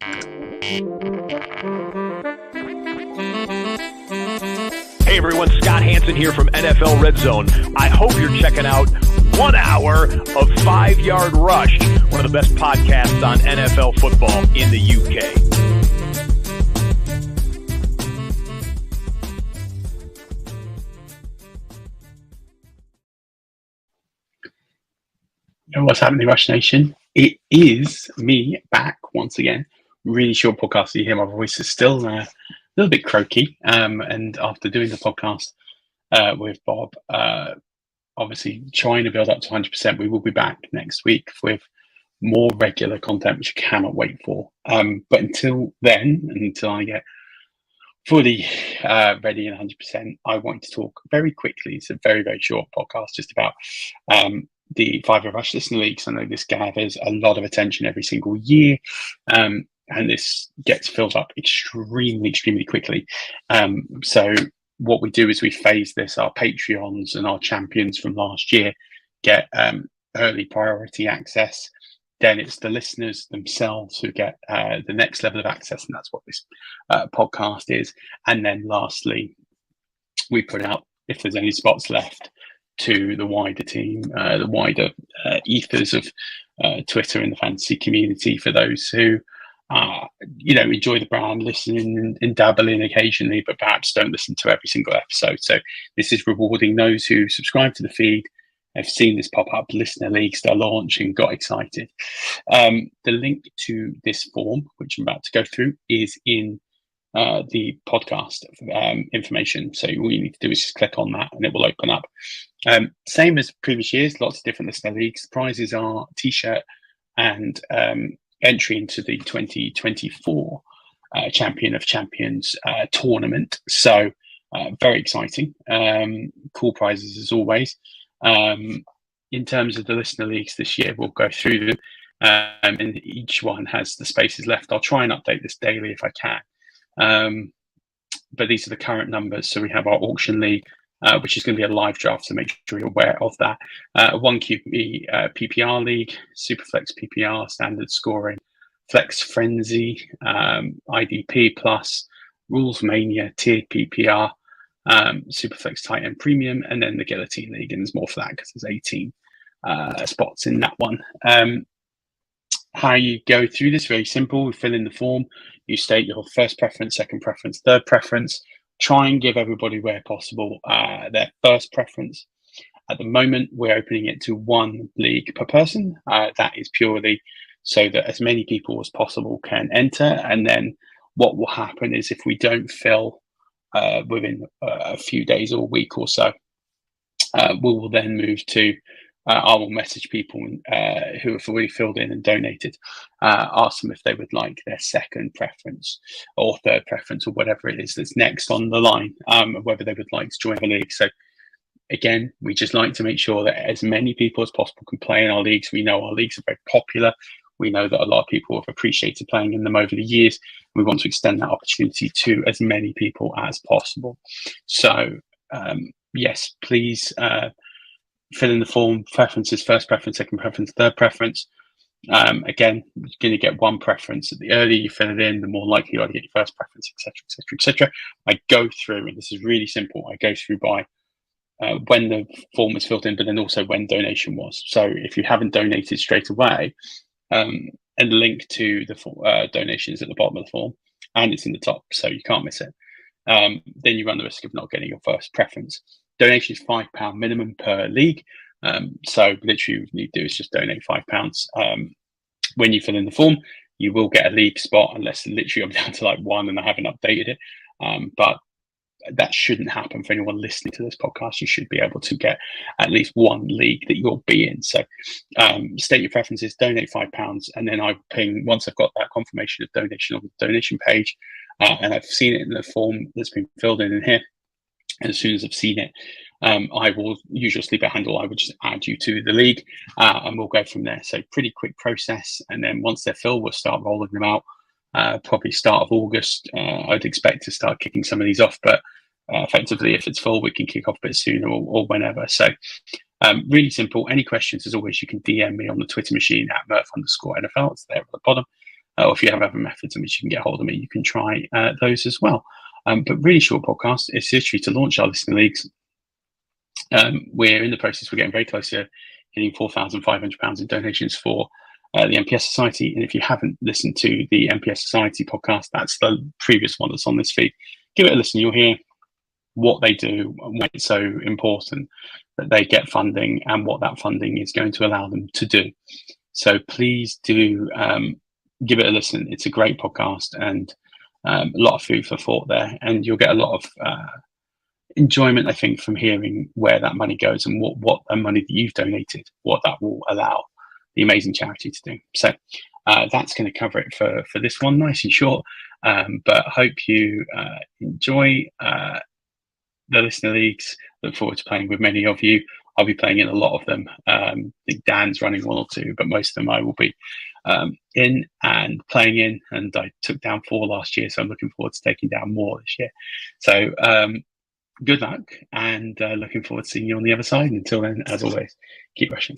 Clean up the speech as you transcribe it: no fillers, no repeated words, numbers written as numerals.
Hey everyone, Scott Hanson here from NFL Red Zone. I hope you're checking out 1 hour of 5 Yard Rush, one of the best podcasts on NFL football in the UK. What's happening, Rush Nation? It is me back once again. Really short podcast. So you hear my voice is still a little bit croaky. And after doing the podcast with Bob, obviously trying to build up to 100%, we will be back next week with more regular content, which I cannot wait for. But until then, until I get fully ready and 100%, I want to talk very quickly. It's a very, very short podcast just about the 5 Yard Rush Listener Leagues. I know this gathers a lot of attention every single year, and this gets filled up extremely quickly. So what we do is we phase this. Our Patreons and our champions from last year get early priority access. Then it's the listeners themselves who get the next level of access, and that's what this podcast is. And then lastly, we put out, if there's any spots left, to the wider team, the wider ethers of Twitter and the fantasy community, for those who enjoy the brand, listen and dabble in occasionally, but perhaps don't listen to every single episode. So this is rewarding those who subscribe to the feed, have seen this pop up, Listener Leagues, their launch, and got excited. The link to this form, which I'm about to go through, is in the podcast information. So all you need to do is just click on that and it will open up. Same as previous years, lots of different Listener Leagues. Prizes are t-shirt and entry into the 2024 Champion of Champions tournament. So very exciting. Cool prizes as always. In terms of the Listener Leagues this year, we'll go through them, and each one has the spaces left. I'll try and update this daily if I can. But these are the current numbers. So we have our auction league, which is going to be a live draft, so make sure you're aware of that. 1QB PPR league, Superflex PPR, standard scoring, Flex Frenzy, IDP Plus, Rules Mania, tiered PPR, Superflex Tight End Premium, and then the Guillotine League. And there's more for that because there's 18 spots in that one. How you go through this, very simple. We fill in the form. You state your first preference, second preference, third preference. Try and give everybody, where possible, their first preference. At the moment, we're opening it to 1 league per person. That is purely so that as many people as possible can enter. And then what will happen is, if we don't fill within a few days or a week or so, we will then move to I will message people who have already filled in and donated, ask them if they would like their second preference or third preference or whatever it is that's next on the line, whether they would like to join the league. So again, we just like to make sure that as many people as possible can play in our leagues. We know our leagues are very popular. We know that a lot of people have appreciated playing in them over the years. We want to extend that opportunity to as many people as possible. So yes, please fill in the form, preferences, first preference, second preference, third preference. Again, you're going to get 1 preference. The earlier you fill it in, the more likely you are to get your first preference, etc. I go through, and this is really simple, I go through by when the form was filled in, but then also when donation was. So if you haven't donated straight away, and the link to the donation is at the bottom of the form, and it's in the top, so you can't miss it. Then you run the risk of not getting your first preference. Donation is £5 minimum per league. So literally what you need to do is just donate £5. When you fill in the form, you will get a league spot, unless literally I'm down to like 1 and I haven't updated it. But that shouldn't happen for anyone listening to this podcast. You should be able to get at least 1 league that you'll be in. So state your preferences, donate £5, and then I ping, once I've got that confirmation of donation on the donation page, and I've seen it in the form that's been filled in here. And as soon as I've seen it, I will use your Sleeper handle. I would just add you to the league, and we'll go from there. So pretty quick process. And then once they're filled, we'll start rolling them out. Probably start of August. I'd expect to start kicking some of these off, but effectively, if it's full, we can kick off a bit sooner or whenever. So really simple. Any questions, as always, you can DM me on the Twitter machine at Murph_NFL. It's there at the bottom. or if you have other methods in which you can get hold of me, you can try those as well. But really short podcast. It's literally to launch our listener leagues. We're in the process. We're getting very close to hitting £4,500 in donations for the MPS Society. And if you haven't listened to the MPS Society podcast, that's the previous one that's on this feed. Give it a listen. You'll hear what they do and why it's so important that they get funding and what that funding is going to allow them to do. So please do give it a listen. It's a great podcast and a lot of food for thought there. And you'll get a lot of enjoyment, I think, from hearing where that money goes and what the money that you've donated, what that will allow the amazing charity to do. So that's going to cover it for this one, nice and short. But hope you enjoy the listener leagues. Look forward to playing with many of you. I'll be playing in a lot of them. I think Dan's running one or two, but most of them I will be in and playing in. And I took down 4 last year, so I'm looking forward to taking down more this year. So good luck, and looking forward to seeing you on the other side. Until then, as always, keep rushing.